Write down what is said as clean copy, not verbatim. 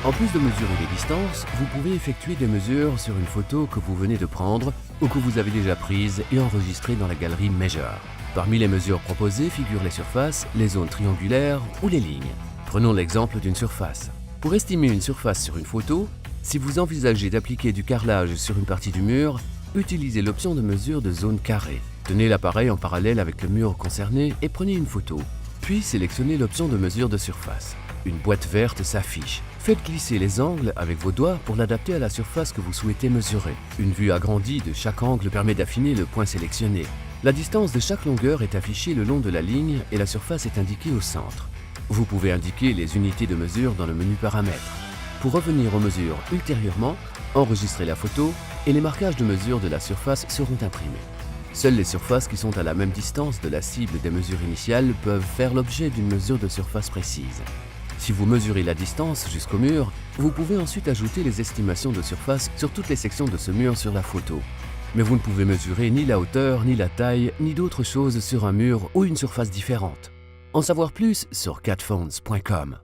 En plus de mesurer les distances, vous pouvez effectuer des mesures sur une photo que vous venez de prendre ou que vous avez déjà prise et enregistrée dans la galerie Measure. Parmi les mesures proposées figurent les surfaces, les zones triangulaires ou les lignes. Prenons l'exemple d'une surface. Pour estimer une surface sur une photo, si vous envisagez d'appliquer du carrelage sur une partie du mur, utilisez l'option de mesure de zone carrée. Tenez l'appareil en parallèle avec le mur concerné et prenez une photo. Puis sélectionnez l'option de mesure de surface. Une boîte verte s'affiche. Faites glisser les angles avec vos doigts pour l'adapter à la surface que vous souhaitez mesurer. Une vue agrandie de chaque angle permet d'affiner le point sélectionné. La distance de chaque longueur est affichée le long de la ligne et la surface est indiquée au centre. Vous pouvez indiquer les unités de mesure dans le menu Paramètres. Pour revenir aux mesures ultérieurement, enregistrez la photo et les marquages de mesure de la surface seront imprimés. Seules les surfaces qui sont à la même distance de la cible des mesures initiales peuvent faire l'objet d'une mesure de surface précise. Si vous mesurez la distance jusqu'au mur, vous pouvez ensuite ajouter les estimations de surface sur toutes les sections de ce mur sur la photo. Mais vous ne pouvez mesurer ni la hauteur, ni la taille, ni d'autres choses sur un mur ou une surface différente. En savoir plus sur catphones.com.